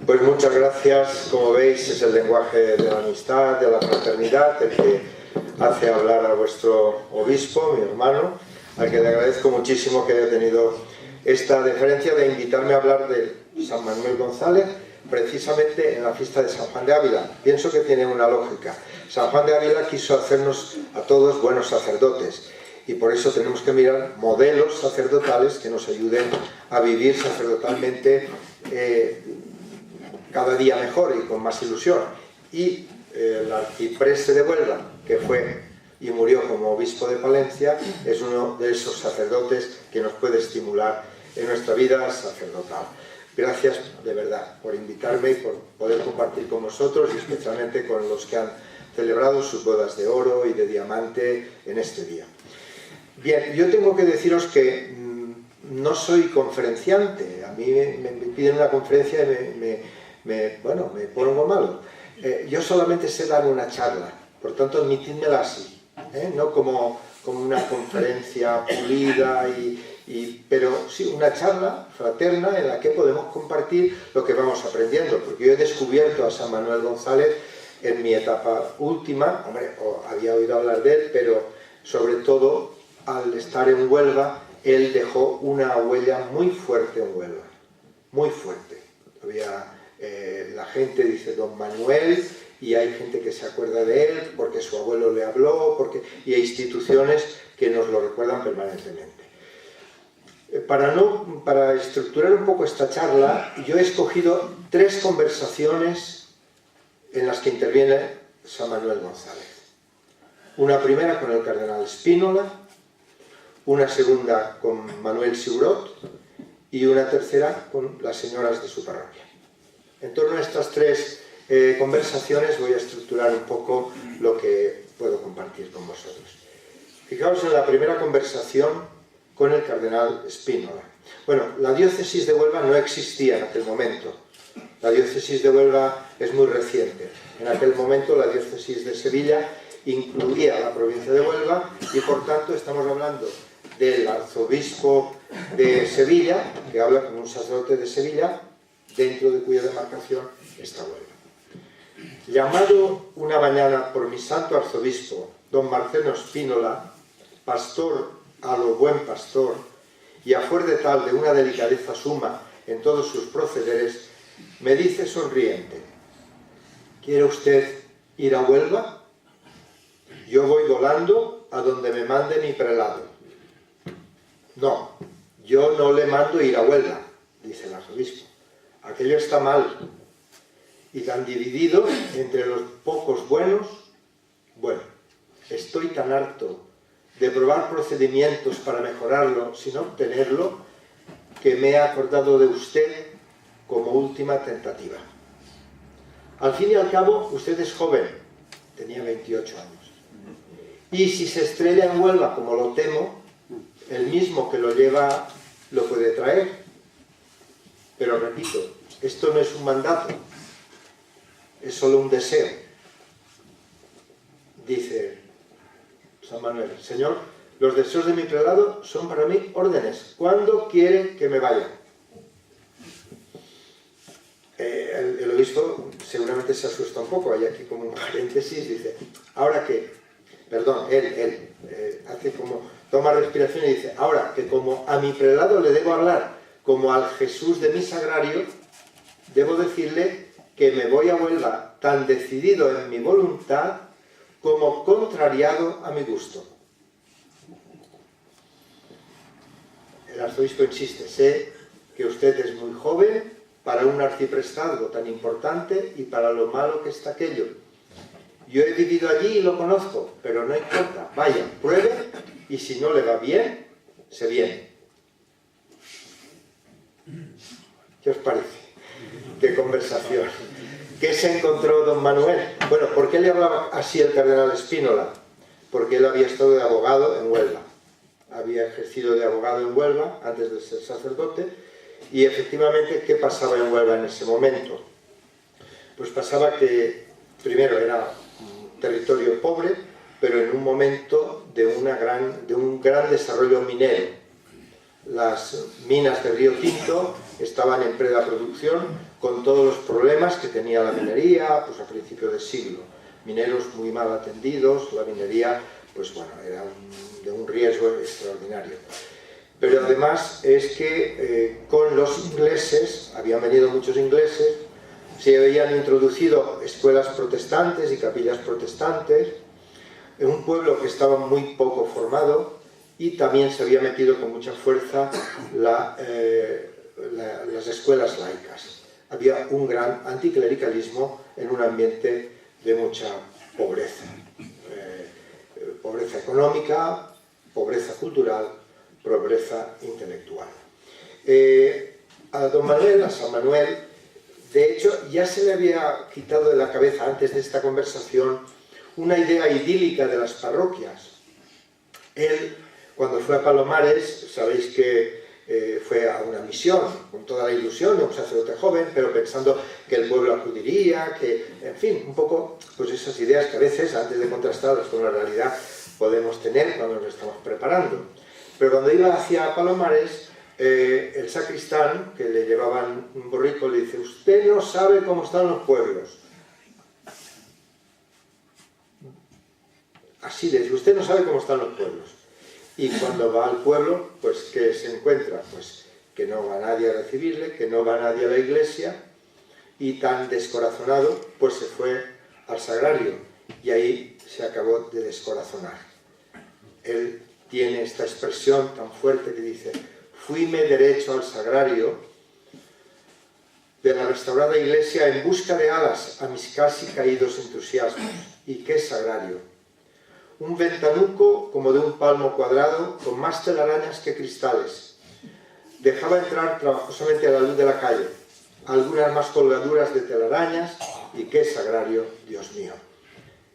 Pues muchas gracias. Como veis, es el lenguaje de la amistad, de la fraternidad, el que hace hablar a vuestro obispo, mi hermano, al que le agradezco muchísimo que haya tenido esta deferencia de invitarme a hablar de San Manuel González, precisamente en la fiesta de San Juan de Ávila. Pienso que tiene una lógica. San Juan de Ávila quiso hacernos a todos buenos sacerdotes, y por eso tenemos que mirar modelos sacerdotales que nos ayuden a vivir sacerdotalmente cada día mejor y con más ilusión. Y el arcipreste de Huelva, que fue y murió como obispo de Palencia, es uno de esos sacerdotes que nos puede estimular en nuestra vida sacerdotal. Gracias de verdad por invitarme y por poder compartir con vosotros, y especialmente con los que han celebrado sus bodas de oro y de diamante en este día. Bien, yo tengo que deciros que no soy conferenciante. A mí me piden una conferencia y me pongo malo. Yo solamente sé dar una charla, por tanto admitidmela así, no como una conferencia pulida, pero sí una charla fraterna en la que podemos compartir lo que vamos aprendiendo, porque yo he descubierto a San Manuel González en mi etapa última. Había oído hablar de él, pero sobre todo al estar en Huelva, él dejó una huella muy fuerte en Huelva, muy fuerte. La gente dice Don Manuel, y hay gente que se acuerda de él porque su abuelo le habló, y hay instituciones que nos lo recuerdan permanentemente. Para estructurar un poco esta charla, yo he escogido 3 conversaciones en las que interviene San Manuel González. Una primera con el cardenal Spínola, una segunda con Manuel Siurot y una tercera con las señoras de su parroquia. En torno a estas 3 conversaciones voy a estructurar un poco lo que puedo compartir con vosotros. Fijaos en la primera conversación con el cardenal Spínola. Bueno, la diócesis de Huelva no existía en aquel momento. La diócesis de Huelva es muy reciente. En aquel momento la diócesis de Sevilla incluía la provincia de Huelva, y por tanto estamos hablando del arzobispo de Sevilla, que habla como un sacerdote de Sevilla, dentro de cuya demarcación está Huelva. Llamado una mañana por mi santo arzobispo, don Marcelo Spínola, pastor a lo buen pastor, y a fuer de tal de una delicadeza suma en todos sus procederes, me dice sonriente: ¿quiere usted ir a Huelva? Yo voy volando a donde me mande mi prelado. No, yo no le mando ir a Huelva, dice el arzobispo. Aquello está mal, y tan dividido entre los pocos buenos. Bueno, estoy tan harto de probar procedimientos para mejorarlo sin obtenerlo, que me he acordado de usted como última tentativa. Al fin y al cabo, usted es joven, tenía 28 años, y si se estrella en Huelva, como lo temo, el mismo que lo lleva lo puede traer. Pero repito, esto no es un mandato, es solo un deseo. Dice San Manuel: Señor, los deseos de mi prelado son para mí órdenes. ¿Cuándo quiere que me vaya? El obispo seguramente se asusta un poco. Hay aquí como un paréntesis, dice: ahora que, perdón, él hace como, toma respiración y dice: ahora que como a mi prelado le debo hablar como al Jesús de mi sagrario, debo decirle que me voy a Huelva tan decidido en mi voluntad como contrariado a mi gusto. El arzobispo insiste: sé que usted es muy joven para un arciprestazgo tan importante y para lo malo que está aquello. Yo he vivido allí y lo conozco, pero no importa. Vaya, pruebe, y si no le va bien, se viene. ¿Qué os parece? ¿Qué conversación? ¿Qué se encontró don Manuel? Bueno, ¿por qué le hablaba así el cardenal Spínola? Porque él había estado de abogado en Huelva. Había ejercido de abogado en Huelva antes de ser sacerdote, y efectivamente, ¿qué pasaba en Huelva en ese momento? Pues pasaba que, primero, era un territorio pobre, pero en un momento de un gran desarrollo minero. Las minas del Río Tinto estaban en plena producción con todos los problemas que tenía la minería pues a principios del siglo. Mineros muy mal atendidos, la minería pues bueno, era de un riesgo extraordinario. Pero además es que con los ingleses, habían venido muchos ingleses, se habían introducido escuelas protestantes y capillas protestantes, en un pueblo que estaba muy poco formado, y también se había metido con mucha fuerza las escuelas laicas. Había un gran anticlericalismo en un ambiente de mucha pobreza. Pobreza económica, pobreza cultural, pobreza intelectual. A don Manuel, a San Manuel, de hecho, ya se le había quitado de la cabeza antes de esta conversación una idea idílica de las parroquias. Él, cuando fue a Palomares, sabéis que fue a una misión con toda la ilusión de un sacerdote joven, pero pensando que el pueblo acudiría, que, en fin, un poco pues esas ideas que a veces, antes de contrastarlas con la realidad, podemos tener cuando nos estamos preparando. Pero cuando iba hacia Palomares, el sacristán, que le llevaban un borrico, le dice: usted no sabe cómo están los pueblos. Así le dice: usted no sabe cómo están los pueblos. Y cuando va al pueblo, pues ¿qué se encuentra? Pues que no va nadie a recibirle, que no va nadie a la iglesia, y tan descorazonado, pues se fue al sagrario, y ahí se acabó de descorazonar. Él tiene esta expresión tan fuerte que dice: fuime derecho al sagrario de la restaurada iglesia en busca de alas a mis casi caídos entusiasmos. ¿Y qué sagrario? Un ventanuco como de un palmo cuadrado, con más telarañas que cristales. Dejaba entrar trabajosamente a la luz de la calle, algunas más colgaduras de telarañas, y qué sagrario, Dios mío.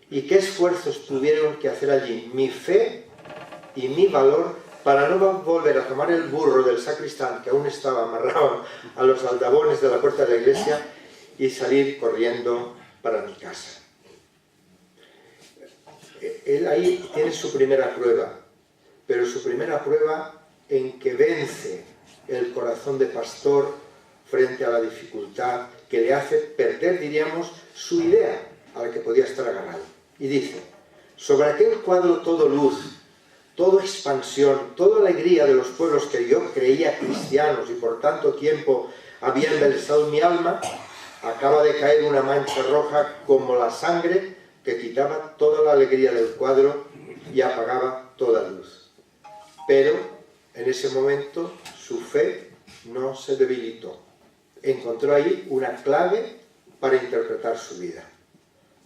Y qué esfuerzos tuvieron que hacer allí mi fe y mi valor para no volver a tomar el burro del sacristán, que aún estaba amarrado a los aldabones de la puerta de la iglesia, y salir corriendo para mi casa. Él ahí tiene su primera prueba, pero su primera prueba en que vence el corazón de pastor frente a la dificultad que le hace perder, diríamos, su idea a la que podía estar agarrado. Y dice: sobre aquel cuadro todo luz, toda expansión, toda alegría de los pueblos que yo creía cristianos y por tanto tiempo había embelesado mi alma, acaba de caer una mancha roja como la sangre que quitaba toda la alegría del cuadro y apagaba toda luz. Pero en ese momento su fe no se debilitó. Encontró ahí una clave para interpretar su vida.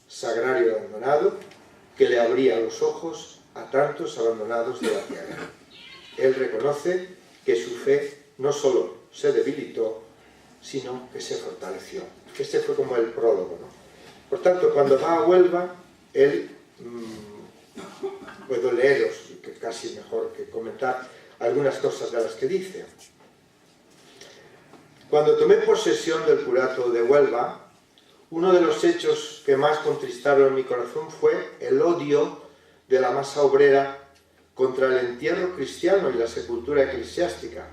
Sagrario abandonado que le abría los ojos a tantos abandonados de la tierra. Él reconoce que su fe no solo se debilitó, sino que se fortaleció. Este fue como el prólogo, ¿no? Por tanto, cuando va a Huelva, él, puedo leeros, que casi mejor que comentar algunas cosas de las que dice. Cuando tomé posesión del curato de Huelva, uno de los hechos que más contristaron mi corazón fue el odio de la masa obrera contra el entierro cristiano y la sepultura eclesiástica.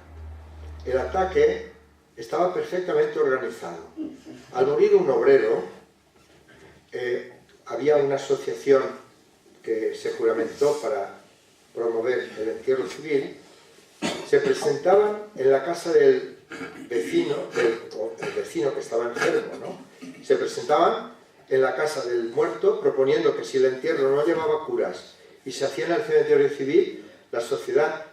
El ataque estaba perfectamente organizado. Al morir un obrero, había una asociación que se juramentó para promover el entierro civil. Se presentaban en la casa del vecino, el vecino que estaba enfermo, ¿no? Se presentaban en la casa del muerto proponiendo que si el entierro no llevaba curas y se hacía en el cementerio civil, esta sociedad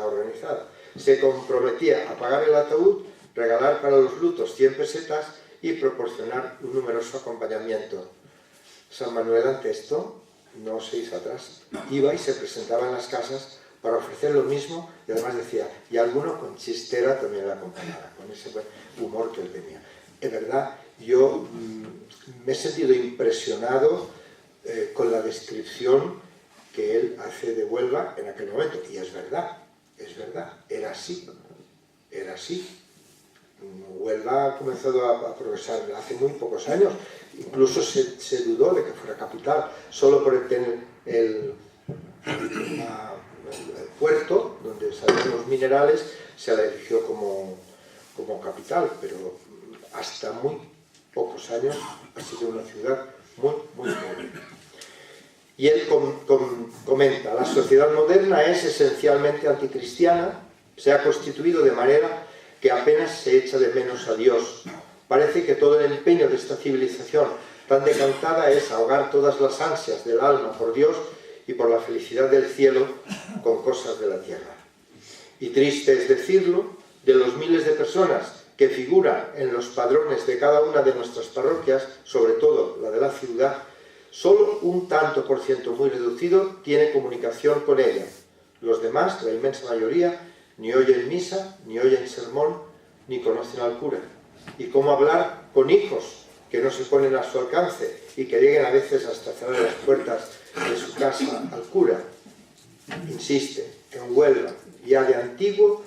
organizada se comprometía a pagar el ataúd, regalar para los lutos 100 pesetas y proporcionar un numeroso acompañamiento. San Manuel, ante esto, no se hizo atrás. Iba y se presentaba en las casas para ofrecer lo mismo, y además decía, y alguno con chistera también la acompañaba, con ese buen humor que él tenía. Es verdad, yo me he sentido impresionado con la descripción que él hace de Huelva en aquel momento, y es verdad, era así, era así. Huelva ha comenzado a progresar hace muy pocos años, incluso se dudó de que fuera capital, solo por tener el puerto donde salían los minerales, se la eligió como capital, pero hasta muy pocos años ha sido una ciudad muy, muy pobre. Y él comenta, la sociedad moderna es esencialmente anticristiana, se ha constituido de manera que apenas se echa de menos a Dios. Parece que todo el empeño de esta civilización tan decantada es ahogar todas las ansias del alma por Dios y por la felicidad del cielo con cosas de la tierra. Y triste es decirlo, de los miles de personas que figuran en los padrones de cada una de nuestras parroquias, sobre todo la de la ciudad, solo un tanto por ciento muy reducido tiene comunicación con ella. Los demás, la inmensa mayoría, ni oyen misa, ni oyen sermón, ni conocen al cura. ¿Y cómo hablar con hijos que no se ponen a su alcance y que lleguen a veces hasta cerrar las puertas de su casa al cura? Insiste, en Huelva, ya de antiguo,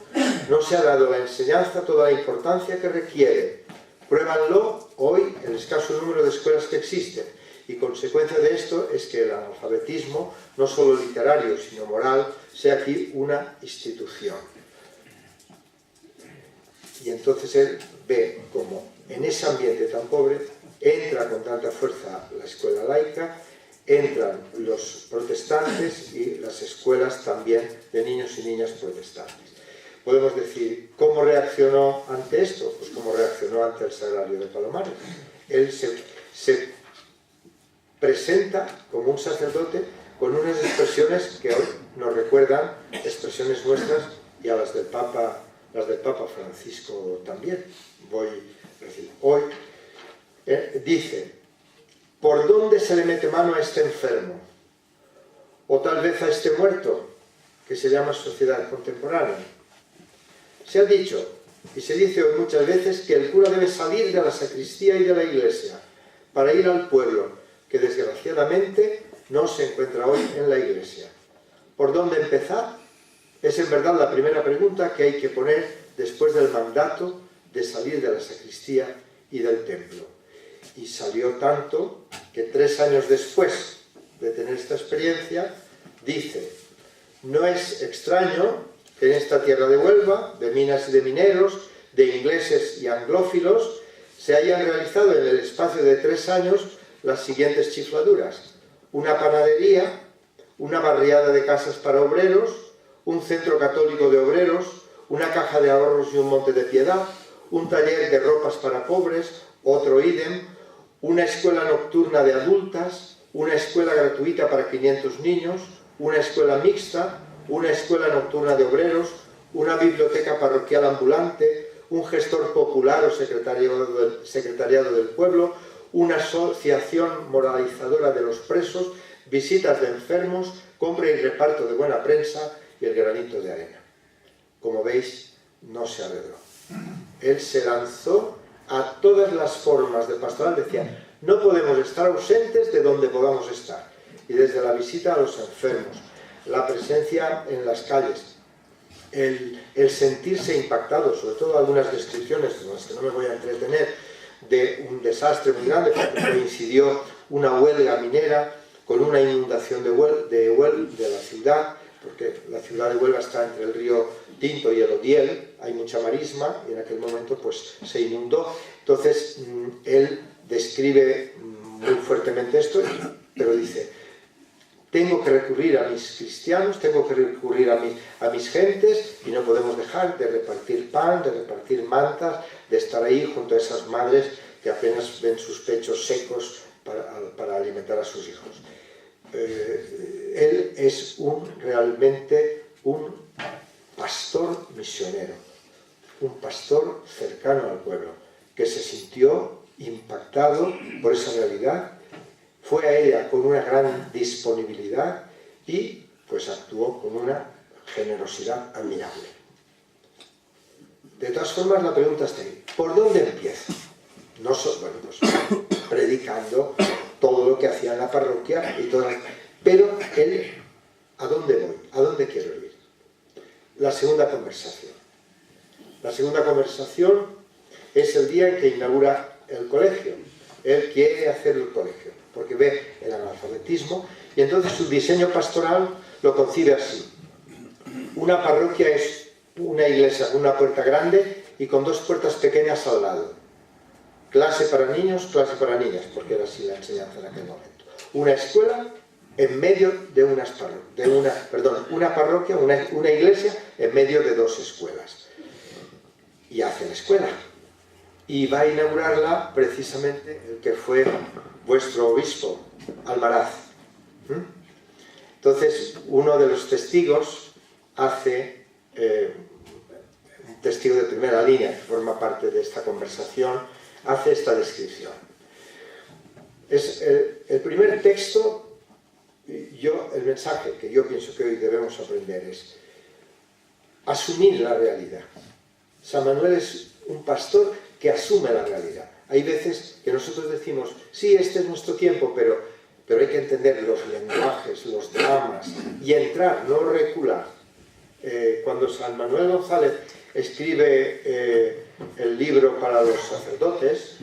no se ha dado la enseñanza toda la importancia que requiere. Pruébanlo hoy el escaso número de escuelas que existen, y consecuencia de esto es que el analfabetismo, no solo literario, sino moral, sea aquí una institución. Y entonces él ve cómo en ese ambiente tan pobre entra con tanta fuerza la escuela laica, entran los protestantes y las escuelas también de niños y niñas protestantes. Podemos decir, ¿cómo reaccionó ante esto? Pues como reaccionó ante el Sagrario de Palomares. Él se presenta como un sacerdote con unas expresiones que hoy nos recuerdan expresiones nuestras y a las del Papa Francisco también. Hoy dice, ¿por dónde se le mete mano a este enfermo? O tal vez a este muerto, que se llama sociedad contemporánea. Se ha dicho, y se dice hoy muchas veces, que el cura debe salir de la sacristía y de la iglesia para ir al pueblo, que desgraciadamente no se encuentra hoy en la iglesia. ¿Por dónde empezar? Es en verdad la primera pregunta que hay que poner después del mandato de salir de la sacristía y del templo. Y salió tanto que 3 años después de tener esta experiencia, dice, no es extraño que en esta tierra de Huelva, de minas y de mineros, de ingleses y anglófilos, se hayan realizado en el espacio de 3 años las siguientes chifladuras: una panadería, una barriada de casas para obreros, un centro católico de obreros, una caja de ahorros y un monte de piedad, un taller de ropas para pobres, otro ídem, una escuela nocturna de adultas, una escuela gratuita para 500 niños, una escuela mixta, una escuela nocturna de obreros, una biblioteca parroquial ambulante, un gestor popular o secretariado del pueblo, una asociación moralizadora de los presos, visitas de enfermos, compra y reparto de buena prensa y el granito de arena. Como veis, no se arregló. Él se lanzó a todas las formas de pastoral, decía, no podemos estar ausentes de donde podamos estar. Y desde la visita a los enfermos, la presencia en las calles, el sentirse impactado, sobre todo algunas descripciones con las que no me voy a entretener, de un desastre muy grande, porque coincidió una huelga minera con una inundación de la ciudad, porque la ciudad de Huelva está entre el río Tinto y el Odiel, hay mucha marisma, y en aquel momento pues se inundó. Entonces él describe muy fuertemente esto, pero dice, tengo que recurrir a mis cristianos, tengo que recurrir a mis gentes, y no podemos dejar de repartir pan, de repartir mantas, de estar ahí junto a esas madres que apenas ven sus pechos secos para alimentar a sus hijos. Él es realmente un pastor misionero, un pastor cercano al pueblo, que se sintió impactado por esa realidad, fue a ella con una gran disponibilidad y pues actuó con una generosidad admirable. De todas formas, la pregunta está ahí, ¿por dónde empieza? No bueno, pues predicando todo lo que hacía en la parroquia y todo, pero él, ¿a dónde voy? ¿A dónde quiero ir? La segunda conversación. La segunda conversación es el día en que inaugura el colegio. Él quiere hacer el colegio, porque ve el analfabetismo, y entonces su diseño pastoral lo concibe así. Una parroquia es una iglesia con una puerta grande y con dos puertas pequeñas al lado. Clase para niños, clase para niñas, porque era así la enseñanza en aquel momento. Una escuela en medio de una parroquia, una iglesia en medio de dos escuelas. Y hace la escuela. Y va a inaugurarla precisamente el que fue vuestro obispo, Almaraz. Entonces, uno de los testigos hace, un testigo de primera línea que forma parte de esta conversación, hace esta descripción. Es el primer texto, el mensaje que yo pienso que hoy debemos aprender es asumir la realidad. San Manuel es un pastor que asume la realidad. Hay veces que nosotros decimos, sí, este es nuestro tiempo, pero hay que entender los lenguajes, los dramas, y entrar, no recular. Cuando San Manuel González escribe el libro para los sacerdotes,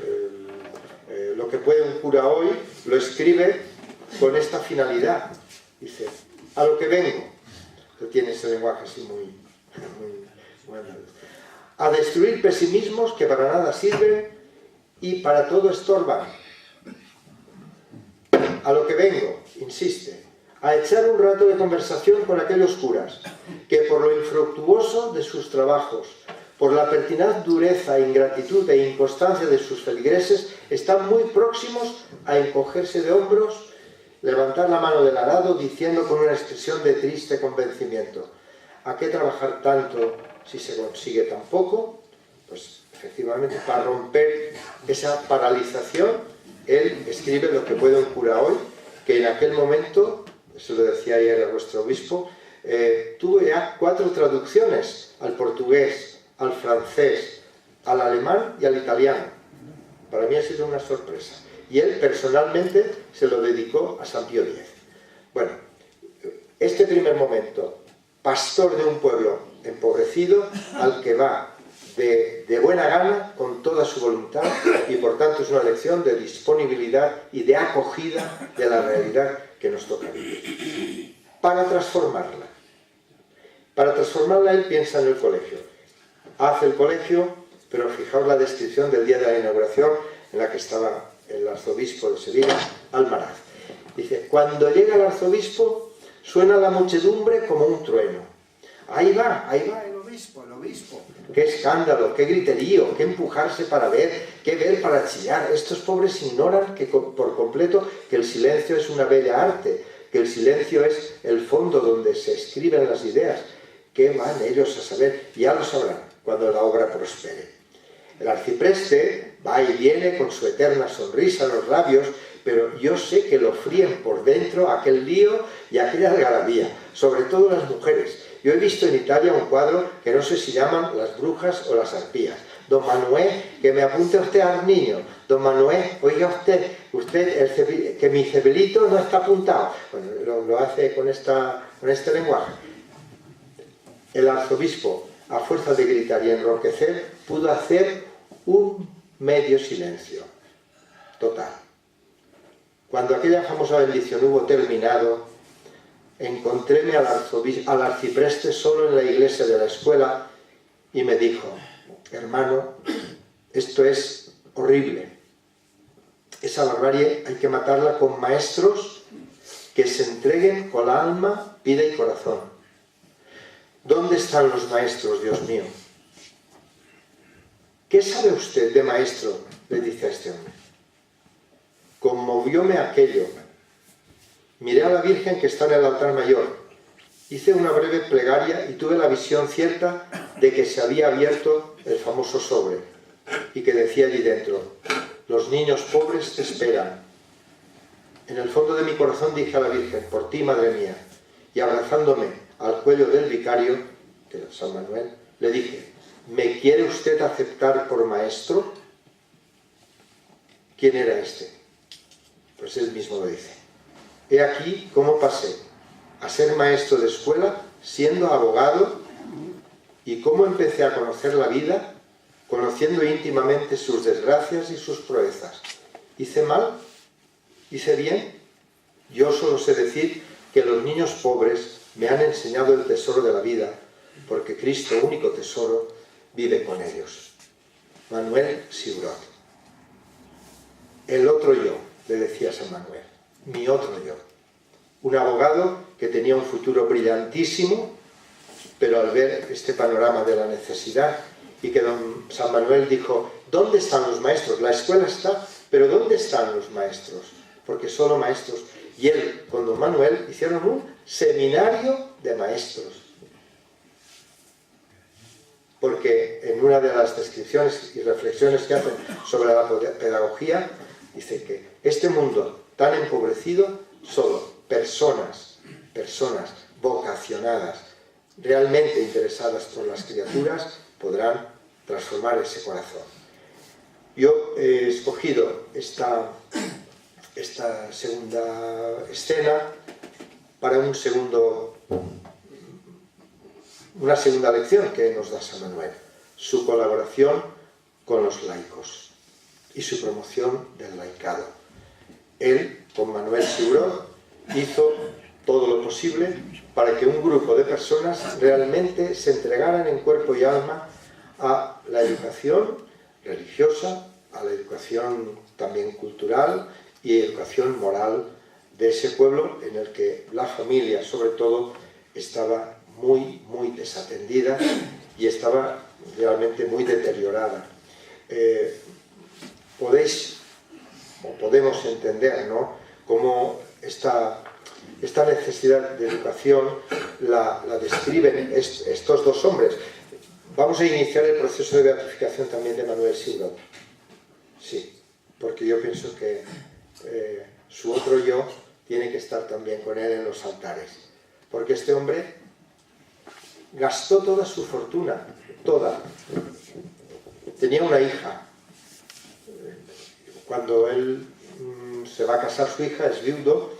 lo que puede un cura hoy, lo escribe con esta finalidad. Dice, a lo que vengo. Tiene ese lenguaje así muy a destruir pesimismos que para nada sirven y para todo estorban. A lo que vengo, insiste, a echar un rato de conversación con aquellos curas que por lo infructuoso de sus trabajos, por la pertinaz dureza, ingratitud e inconstancia de sus feligreses, están muy próximos a encogerse de hombros, levantar la mano del arado diciendo con una expresión de triste convencimiento: ¿a qué trabajar tanto si se consigue tan poco? Pues efectivamente, para romper esa paralización, él escribe lo que puede un cura hoy, que en aquel momento, eso lo decía ayer a vuestro obispo, tuvo ya 4 traducciones al portugués, al francés, al alemán y al italiano. Para mí ha sido una sorpresa. Y él personalmente se lo dedicó a San Pío X. Bueno, este primer momento, pastor de un pueblo empobrecido, al que va de buena gana, con toda su voluntad, y por tanto es una lección de disponibilidad y de acogida de la realidad que nos toca vivir. Para transformarla él piensa en el colegio. Hace el colegio, pero fijaos la descripción del día de la inauguración en la que estaba el arzobispo de Sevilla, Almaraz. Dice, cuando llega el arzobispo, suena la muchedumbre como un trueno. Ahí va el obispo. Qué escándalo, qué griterío, qué empujarse para ver, qué ver para chillar. Estos pobres ignoran por completo que el silencio es una bella arte, que el silencio es el fondo donde se escriben las ideas. ¿Qué van ellos a saber? Ya lo sabrán cuando la obra prospere. El arcipreste va y viene con su eterna sonrisa en los labios, pero yo sé que lo fríen por dentro aquel lío y aquella algarabía, sobre todo las mujeres. Yo he visto en Italia un cuadro que no sé si llaman Las brujas o las arpías. Don Manuel, que me apunte usted al niño. Don Manuel, oiga usted que mi cepelito no está apuntado. Bueno, lo hace con este lenguaje. El arzobispo, a fuerza de gritar y enroquecer, pudo hacer un medio silencio total. Cuando aquella famosa bendición hubo terminado, encontréme al arcipreste solo en la iglesia de la escuela y me dijo: hermano, esto es horrible. Esa barbarie hay que matarla con maestros que se entreguen con la alma, vida y corazón. ¿Dónde están los maestros, Dios mío? ¿Qué sabe usted de maestro?, le dice a este hombre. Conmovióme aquello. Miré a la Virgen que está en el altar mayor. Hice una breve plegaria y tuve la visión cierta de que se había abierto el famoso sobre y que decía allí dentro: los niños pobres te esperan. En el fondo de mi corazón dije a la Virgen: por ti, madre mía. Y abrazándome al cuello del vicario, de San Manuel, le dije: ¿me quiere usted aceptar por maestro? ¿Quién era este? Pues él mismo lo dice. He aquí cómo pasé a ser maestro de escuela siendo abogado y cómo empecé a conocer la vida conociendo íntimamente sus desgracias y sus proezas. ¿Hice mal? ¿Hice bien? Yo solo sé decir que los niños pobres me han enseñado el tesoro de la vida, porque Cristo, único tesoro, vive con ellos. Manuel Siurot. El otro yo, le decía San Manuel, mi otro yo. Un abogado que tenía un futuro brillantísimo, pero al ver este panorama de la necesidad, y que don San Manuel dijo, ¿dónde están los maestros? La escuela está, pero ¿dónde están los maestros? Porque solo maestros. Y él, con don Manuel, hicieron un seminario de maestros. Porque en una de las descripciones y reflexiones que hacen sobre la pedagogía, dice que este mundo tan empobrecido, solo personas vocacionadas, realmente interesadas por las criaturas, podrán transformar ese corazón. Yo he escogido esta segunda escena para una segunda lección que nos da San Manuel, su colaboración con los laicos y su promoción del laicado. Él, con Manuel Siurot, hizo todo lo posible para que un grupo de personas realmente se entregaran en cuerpo y alma a la educación religiosa, a la educación también cultural y educación moral de ese pueblo en el que la familia, sobre todo, estaba muy desatendida y estaba realmente muy deteriorada. Podemos entender, ¿no?, cómo esta necesidad de educación la describen estos dos hombres. Vamos a iniciar el proceso de beatificación también de Manuel Siurot. Sí, porque yo pienso que su otro yo tiene que estar también con él en los altares. Porque este hombre gastó toda su fortuna, toda. Tenía una hija. Cuando él se va a casar, su hija es viudo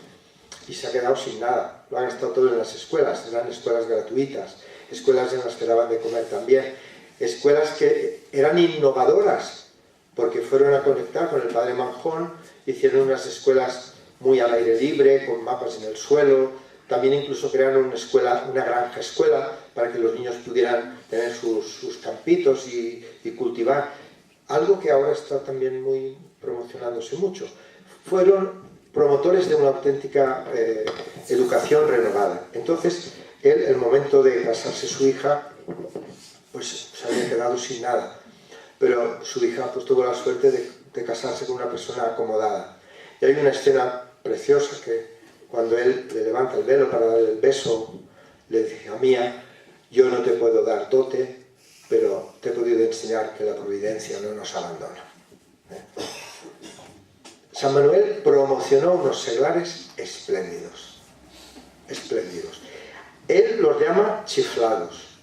y se ha quedado sin nada. Lo ha gastado todo en las escuelas, eran escuelas gratuitas, escuelas en las que daban de comer también, escuelas que eran innovadoras, porque fueron a conectar con el padre Manjón, hicieron unas escuelas muy al aire libre, con mapas en el suelo, también incluso crearon una granja escuela, para que los niños pudieran tener sus campitos y cultivar, algo que ahora está también muy promocionándose mucho. Fueron promotores de una auténtica educación renovada. Entonces, él, el momento de casarse su hija, pues se había quedado sin nada. Pero su hija pues tuvo la suerte de casarse con una persona acomodada. Y hay una escena preciosa que cuando él le levanta el velo para darle el beso, le dice, hija mía, yo no te puedo dar dote, pero te he podido enseñar que la providencia no nos abandona. San Manuel promocionó unos seglares espléndidos, espléndidos. Él los llama chiflados,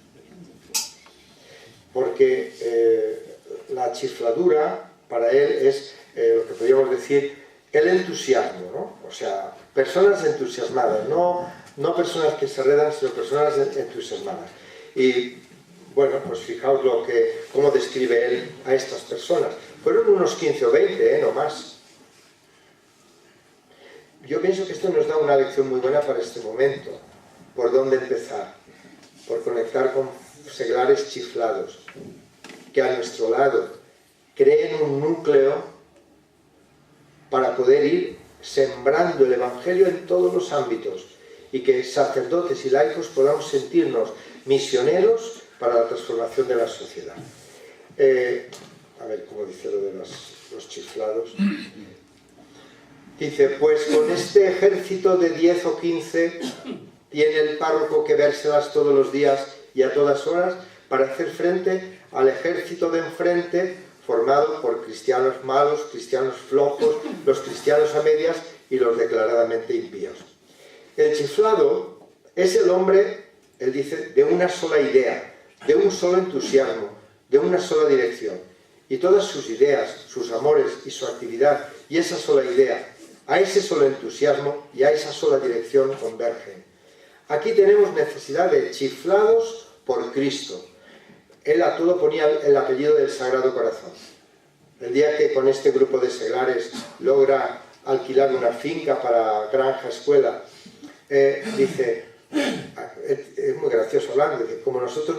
porque la chifladura para él es lo que podríamos decir el entusiasmo, ¿no? O sea, personas entusiasmadas, no personas que se enredan, sino personas entusiasmadas. Y bueno, pues fijaos cómo describe él a estas personas. Fueron unos 15 o 20, no más. Yo pienso que esto nos da una lección muy buena para este momento. ¿Por dónde empezar? Por conectar con seglares chiflados, que a nuestro lado creen un núcleo para poder ir sembrando el Evangelio en todos los ámbitos y que sacerdotes y laicos podamos sentirnos misioneros para la transformación de la sociedad. A ver cómo dice lo de los chiflados. Dice, pues con este ejército de 10 o 15 tiene el párroco que vérselas todos los días y a todas horas para hacer frente al ejército de enfrente formado por cristianos malos, cristianos flojos, los cristianos a medias y los declaradamente impíos. El chiflado es el hombre, él dice, de una sola idea, de un solo entusiasmo, de una sola dirección. Y todas sus ideas, sus amores y su actividad, y esa sola idea, a ese solo entusiasmo y a esa sola dirección convergen. Aquí tenemos necesidad de chiflados por Cristo. Él a todo ponía el apellido del Sagrado Corazón. El día que con este grupo de seglares logra alquilar una finca para granja escuela, dice, es muy gracioso, hablando, de que como nosotros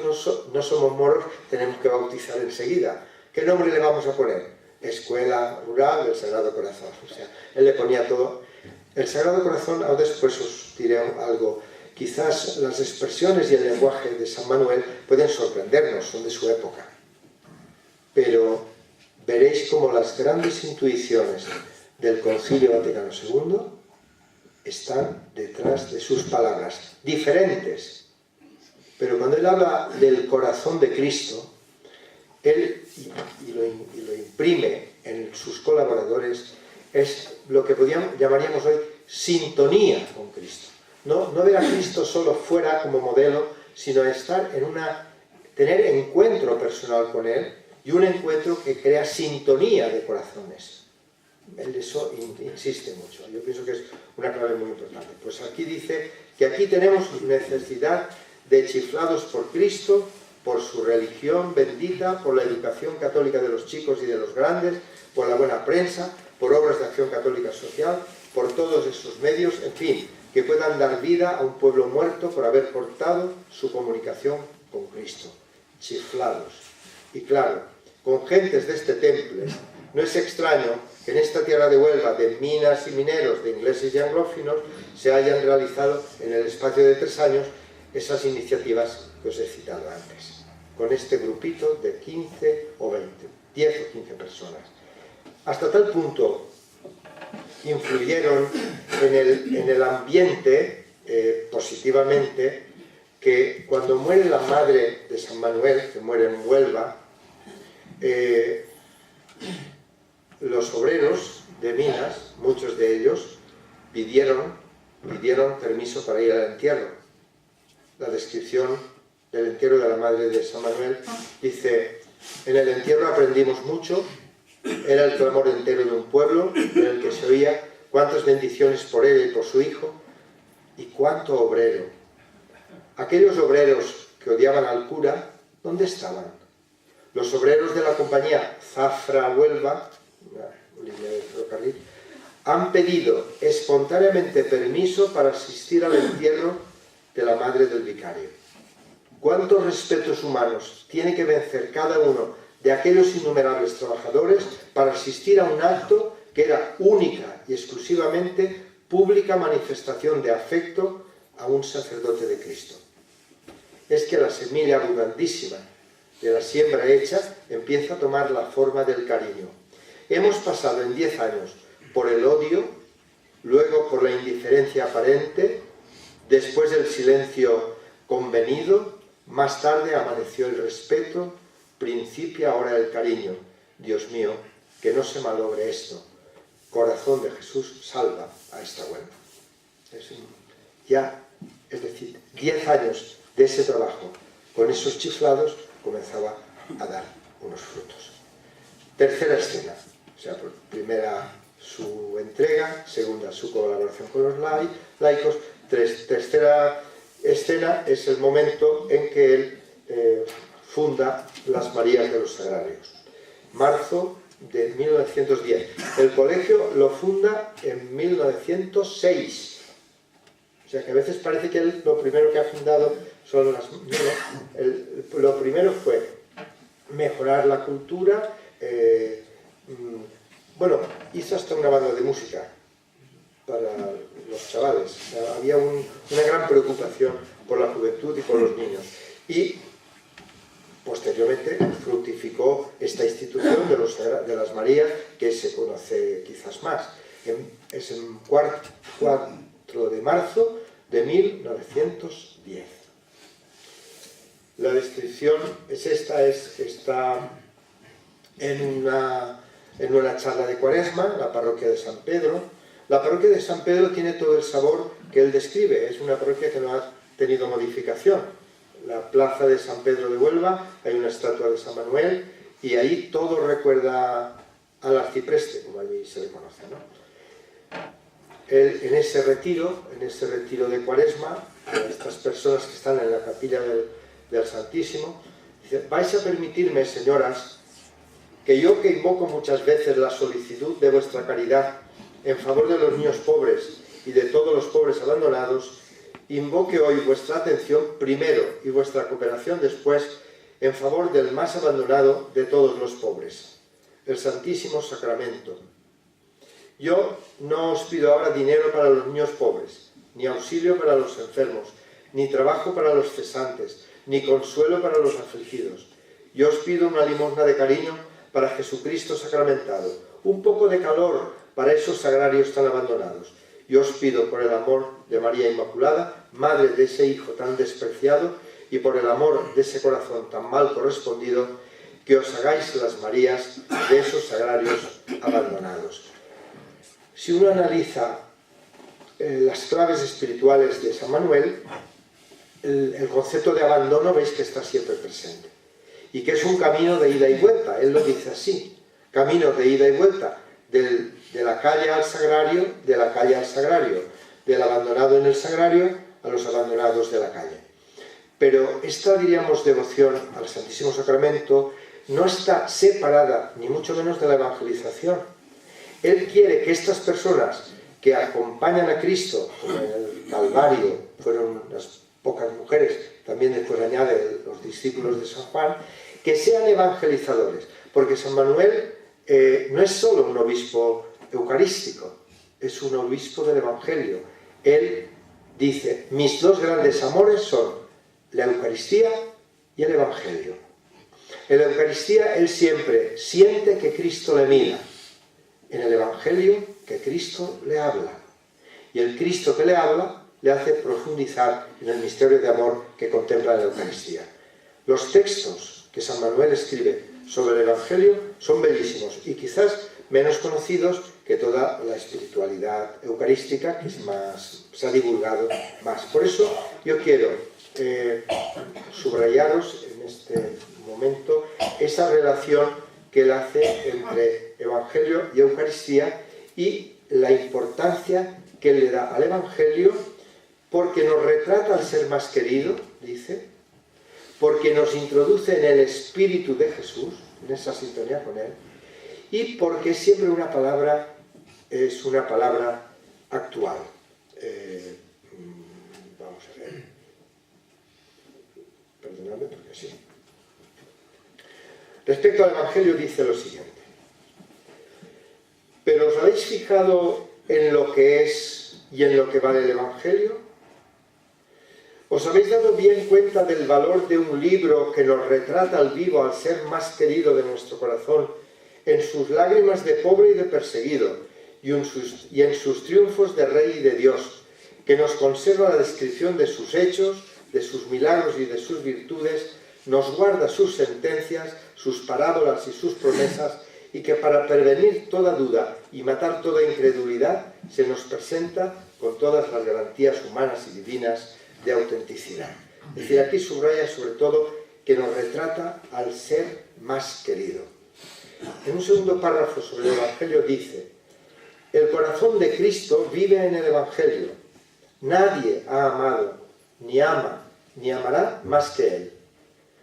no somos moros, tenemos que bautizar enseguida. ¿Qué nombre le vamos a poner? Escuela Rural del Sagrado Corazón. O sea, él le ponía todo. El Sagrado Corazón, ahora después os diré algo, quizás las expresiones y el lenguaje de San Manuel pueden sorprendernos, son de su época. Pero veréis cómo las grandes intuiciones del Concilio Vaticano II están detrás de sus palabras, diferentes. Pero cuando él habla del corazón de Cristo, él, y lo imprime en sus colaboradores, es lo que llamaríamos hoy sintonía con Cristo. No ver a Cristo solo fuera como modelo, sino estar tener encuentro personal con Él, y un encuentro que crea sintonía de corazones. Él eso insiste mucho. Yo pienso que es una clave muy importante. Pues aquí dice que aquí tenemos necesidad de chiflados por Cristo, por su religión bendita, por la educación católica de los chicos y de los grandes, por la buena prensa, por obras de acción católica social, por todos esos medios, en fin, que puedan dar vida a un pueblo muerto por haber cortado su comunicación con Cristo. Chiflados. Y claro, con gentes de este temple, no es extraño que en esta tierra de Huelva, de minas y mineros, de ingleses y anglófinos, se hayan realizado en el espacio de 3 años esas iniciativas que os he citado antes, con este grupito de 15 o 20, 10 o 15 personas. Hasta tal punto influyeron en el ambiente positivamente, que cuando muere la madre de San Manuel, que muere en Huelva, los obreros de minas, muchos de ellos, pidieron permiso para ir al entierro. La descripción del entierro de la madre de San Manuel dice: en el entierro aprendimos mucho, era el clamor entero de un pueblo en el que se oía cuántas bendiciones por ella y por su hijo, y cuánto obrero. Aquellos obreros que odiaban al cura, ¿dónde estaban? Los obreros de la compañía Zafra Huelva, una línea de ferrocarril, han pedido espontáneamente permiso para asistir al entierro de la madre del vicario. ¿Cuántos respetos humanos tiene que vencer cada uno de aquellos innumerables trabajadores para asistir a un acto que era única y exclusivamente pública manifestación de afecto a un sacerdote de Cristo? Es que la semilla abundantísima de la siembra hecha empieza a tomar la forma del cariño. Hemos pasado en 10 años por el odio, luego por la indiferencia aparente, después del silencio convenido, más tarde amaneció el respeto, principia ahora el cariño. Dios mío, que no se malogre esto. Corazón de Jesús, salva a esta Huelva. Es decir, 10 años de ese trabajo con esos chiflados comenzaba a dar unos frutos. Tercera escena, o sea, primera su entrega, segunda su colaboración con los laicos, tercera escena es el momento en que él funda las Marías de los Sagrarios. Marzo de 1910. El colegio lo funda en 1906. O sea que a veces parece que él lo primero que ha fundado son las... lo primero fue mejorar la cultura. Bueno, hizo hasta una banda de música para los chavales. O sea, había una gran preocupación por la juventud y por los niños. Y posteriormente fructificó esta institución de las Marías, que se conoce quizás más. Es en 4 de marzo de 1910. La descripción es esta, está en una charla de Cuaresma, en la parroquia de San Pedro. La parroquia de San Pedro tiene todo el sabor que él describe, es una parroquia que no ha tenido modificación. La plaza de San Pedro de Huelva, hay una estatua de San Manuel, y ahí todo recuerda al arcipreste, como allí se le conoce, ¿no? Él, en ese retiro de Cuaresma, a estas personas que están en la capilla del Santísimo, dice: vais a permitirme, señoras, que yo, que invoco muchas veces la solicitud de vuestra caridad en favor de los niños pobres y de todos los pobres abandonados, invoque hoy vuestra atención primero y vuestra cooperación después en favor del más abandonado de todos los pobres, el Santísimo Sacramento. Yo no os pido ahora dinero para los niños pobres, ni auxilio para los enfermos, ni trabajo para los cesantes, ni consuelo para los afligidos. Yo os pido una limosna de cariño para Jesucristo sacramentado, un poco de calor para esos sagrarios tan abandonados. Yo os pido por el amor de María Inmaculada, madre de ese hijo tan despreciado, y por el amor de ese corazón tan mal correspondido, que os hagáis las Marías de esos sagrarios abandonados. Si uno analiza las claves espirituales de San Manuel, el concepto de abandono veis que está siempre presente y que es un camino de ida y vuelta. Él lo dice así: camino de ida y vuelta de la calle al sagrario, de la calle al sagrario, del abandonado en el sagrario a los abandonados de la calle. Pero esta, diríamos, devoción al Santísimo Sacramento no está separada ni mucho menos de la evangelización. Él quiere que estas personas que acompañan a Cristo, como en el Calvario fueron unas pocas mujeres, también después añade los discípulos de San Juan, que sean evangelizadores, porque San Manuel no es solo un obispo eucarístico, es un obispo del Evangelio. Él dice: mis dos grandes amores son la Eucaristía y el Evangelio. En la Eucaristía él siempre siente que Cristo le mira, en el Evangelio que Cristo le habla, y el Cristo que le habla le hace profundizar en el misterio de amor que contempla en la Eucaristía. Los textos que San Manuel escribe sobre el Evangelio son bellísimos y quizás menos conocidos que toda la espiritualidad eucarística, que es más, se ha divulgado más. Por eso yo quiero subrayaros en este momento esa relación que él hace entre Evangelio y Eucaristía y la importancia que él le da al Evangelio, porque nos retrata al ser más querido, dice, porque nos introduce en el espíritu de Jesús, en esa sintonía con él, y porque siempre una palabra es una palabra actual. Vamos a ver. Perdonadme porque sí. Respecto al Evangelio dice lo siguiente: ¿pero os habéis fijado en lo que es y en lo que vale el Evangelio? ¿Os habéis dado bien cuenta del valor de un libro que nos retrata al vivo al ser más querido de nuestro corazón, en sus lágrimas de pobre y de perseguido, y en sus triunfos de Rey y de Dios, que nos conserva la descripción de sus hechos, de sus milagros y de sus virtudes, nos guarda sus sentencias, sus parábolas y sus promesas, y que para prevenir toda duda y matar toda incredulidad, se nos presenta con todas las garantías humanas y divinas de autenticidad? Es decir, aquí subraya sobre todo que nos retrata al ser más querido. En un segundo párrafo sobre el Evangelio dice: el corazón de Cristo vive en el Evangelio. Nadie ha amado, ni ama, ni amará más que Él.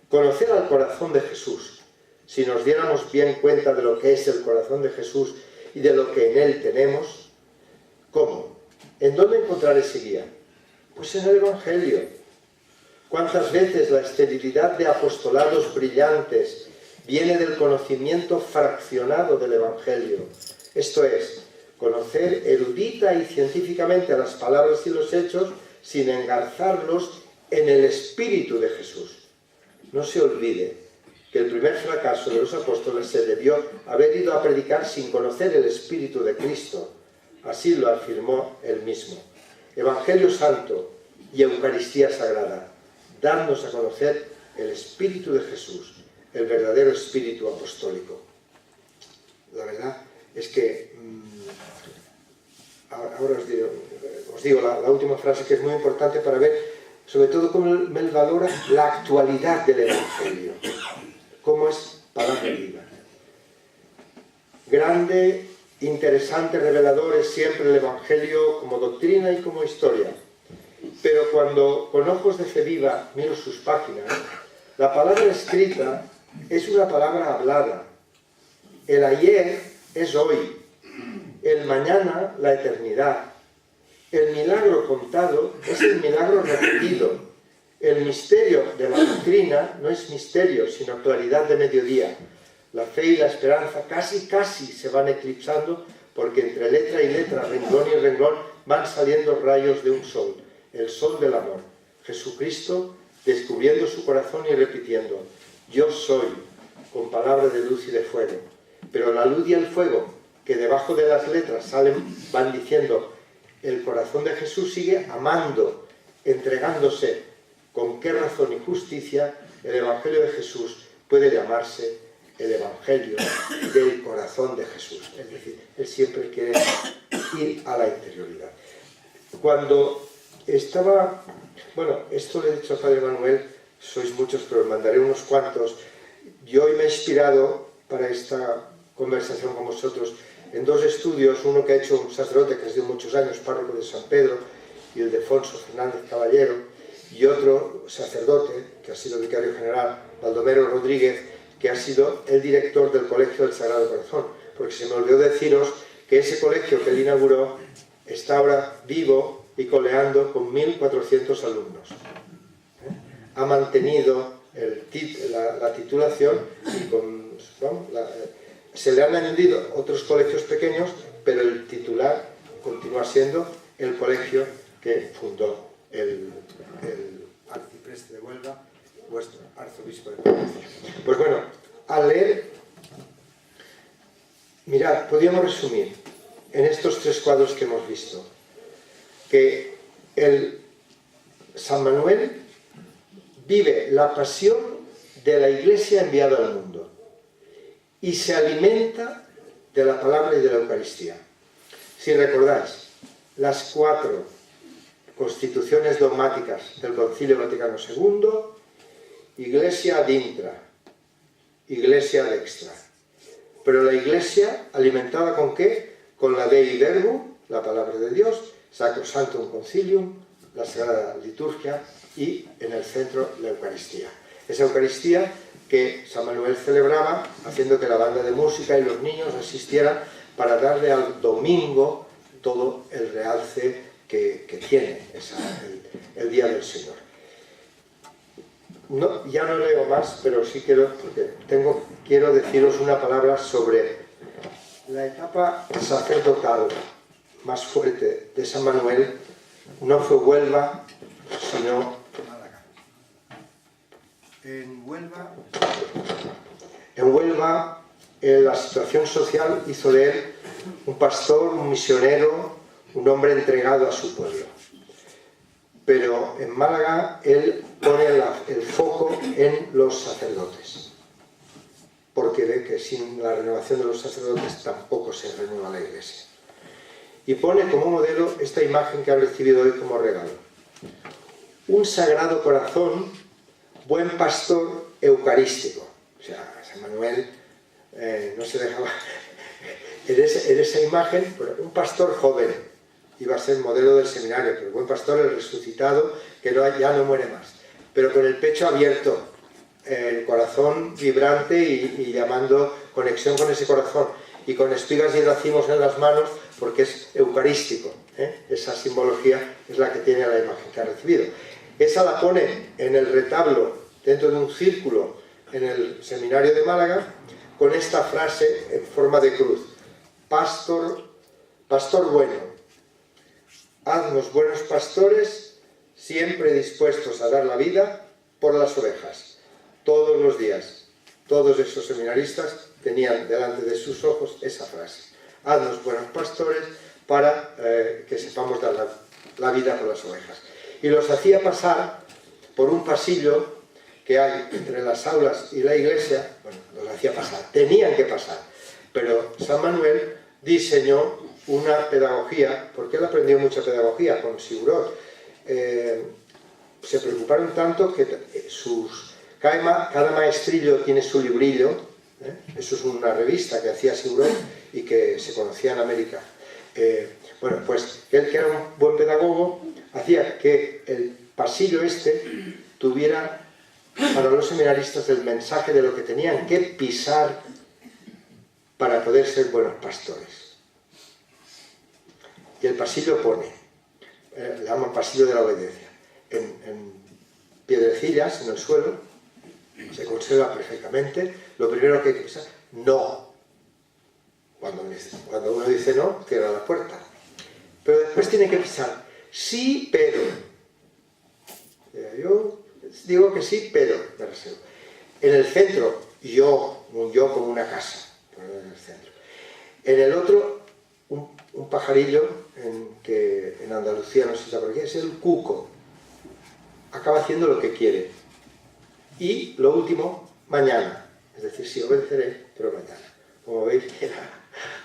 Conocer al corazón de Jesús, si nos diéramos bien cuenta de lo que es el corazón de Jesús y de lo que en Él tenemos, ¿cómo? ¿En dónde encontrar ese guía? Pues en el Evangelio. ¿Cuántas veces la esterilidad de apostolados brillantes viene del conocimiento fraccionado del Evangelio? Esto es, conocer erudita y científicamente las palabras y los hechos sin engarzarlos en el espíritu de Jesús. No se olvide que el primer fracaso de los apóstoles se debió haber ido a predicar sin conocer el espíritu de Cristo. Así lo afirmó él mismo. Evangelio Santo y Eucaristía Sagrada, darnos a conocer el espíritu de Jesús, el verdadero espíritu apostólico. La verdad es que ahora os digo la última frase, que es muy importante para ver sobre todo cómo él valora la actualidad del Evangelio, cómo es palabra viva. Grande, interesante, revelador es siempre el Evangelio como doctrina y como historia. Pero cuando con ojos de fe viva miro sus páginas, la palabra escrita es una palabra hablada. El ayer es hoy, el mañana la eternidad, El milagro contado es el milagro repetido. El misterio de la doctrina no es misterio, sino claridad de mediodía. La fe y la esperanza casi se van eclipsando, porque entre letra y letra, renglón y renglón, van saliendo rayos de un sol, el sol del amor. Jesucristo descubriendo su corazón y repitiendo: yo soy, con palabras de luz y de fuego. Pero la luz y el fuego, que debajo de las letras van diciendo: el corazón de Jesús sigue amando, entregándose. ¿Con qué razón y justicia el Evangelio de Jesús puede llamarse el Evangelio del corazón de Jesús? Es decir, él siempre quiere ir a la interioridad. Cuando estaba... Bueno, esto le he dicho a Padre Manuel, sois muchos, pero os mandaré unos cuantos. Yo hoy me he inspirado para esta conversación con vosotros en dos estudios, uno que ha hecho un sacerdote que es de muchos años, párroco de San Pedro, y el de Alfonso Fernández Caballero, y otro sacerdote, que ha sido vicario general, Baldomero Rodríguez, que ha sido el director del Colegio del Sagrado Corazón, porque se me olvidó deciros que ese colegio que él inauguró está ahora vivo y coleando con 1.400 alumnos. Ha mantenido la titulación y se le han añadido otros colegios pequeños, pero el titular continúa siendo el colegio que fundó el arcipreste de Huelva, vuestro arzobispo de Palencia. Pues bueno, al leer, mirad, podríamos resumir en estos tres cuadros que hemos visto que el San Manuel vive la pasión de la Iglesia enviada al mundo y se alimenta de la palabra y de la Eucaristía. Si recordáis, las 4 constituciones dogmáticas del Concilio Vaticano II, Iglesia ad intra, Iglesia ad extra. Pero la Iglesia, alimentada ¿con qué? Con la Dei Verbum, la palabra de Dios, Sacrosanctum Concilium, la Sagrada Liturgia y en el centro la Eucaristía. Esa Eucaristía que San Manuel celebraba haciendo que la banda de música y los niños asistieran para darle al domingo todo el realce que tiene el Día del Señor. No, ya no leo más, pero sí quiero deciros una palabra sobre la etapa sacerdotal más fuerte de San Manuel. No fue Huelva, sino Málaga. En Huelva, la situación social hizo de él un pastor, un misionero, un hombre entregado a su pueblo. Pero en Málaga él pone el foco en los sacerdotes, porque ve que sin la renovación de los sacerdotes tampoco se renueva la Iglesia. Y pone como modelo esta imagen que ha recibido hoy como regalo. Un sagrado corazón, buen pastor eucarístico. O sea, San Manuel no se dejaba... En esa imagen, un pastor joven, iba a ser modelo del seminario, pero el buen pastor, el resucitado, que ya no muere más, pero con el pecho abierto, el corazón vibrante y llamando conexión con ese corazón, y con espigas y racimos en las manos, porque es eucarístico. Esa simbología es la que tiene la imagen que ha recibido. Esa la pone en el retablo, dentro de un círculo, en el seminario de Málaga, con esta frase en forma de cruz: pastor bueno, haznos buenos pastores, siempre dispuestos a dar la vida por las ovejas. Todos los días, todos esos seminaristas tenían delante de sus ojos esa frase: haznos buenos pastores para que sepamos dar la vida por las ovejas. Y los hacía pasar por un pasillo que hay entre las aulas y la iglesia. Bueno, los hacía pasar, tenían que pasar, pero San Manuel diseñó una pedagogía, porque él aprendió mucha pedagogía con Siurot. Se preocuparon tanto que cada maestrillo tiene su librillo. Eso es una revista que hacía Siurot y que se conocía en América. Bueno, pues él, que era un buen pedagogo, hacía que el pasillo tuviera para los seminaristas el mensaje de lo que tenían que pisar para poder ser buenos pastores. Y el pasillo pone: le llaman pasillo de la obediencia, en piedrecillas en el suelo, se conserva perfectamente. Lo primero que hay que pensar, no. Cuando uno dice no, cierra la puerta. Pero después tiene que pensar, sí, pero. Yo digo que sí, pero me reservo. En el centro, un yo como una casa, en el centro. En el otro, un pajarillo que en Andalucía, no sé si está por aquí, es el cuco. Acaba haciendo lo que quiere. Y lo último, mañana. Es decir, sí, obedeceré, pero mañana. Como veis, era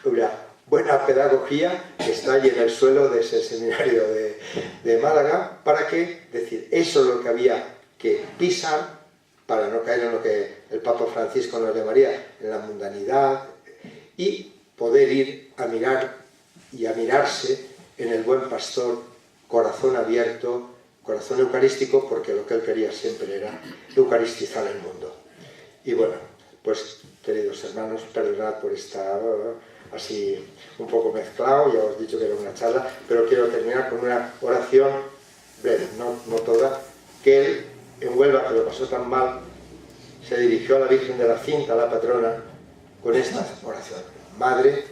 una buena pedagogía que está allí en el suelo de ese seminario de Málaga, para que, decir, eso es lo que había que pisar para no caer en lo que el Papa Francisco nos llamaría en la mundanidad, y poder ir a mirar y a mirarse en el buen pastor, corazón abierto, corazón eucarístico, porque lo que él quería siempre era eucaristizar el mundo. Y bueno, pues queridos hermanos, perdonad por esta así un poco mezclado, ya os he dicho que era una charla, pero quiero terminar con una oración breve, no toda, que él en Huelva, que lo pasó tan mal, se dirigió a la Virgen de la Cinta, la patrona, con esta oración: Madre,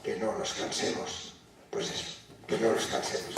que no nos cansemos. Pues eso, que no nos cansemos.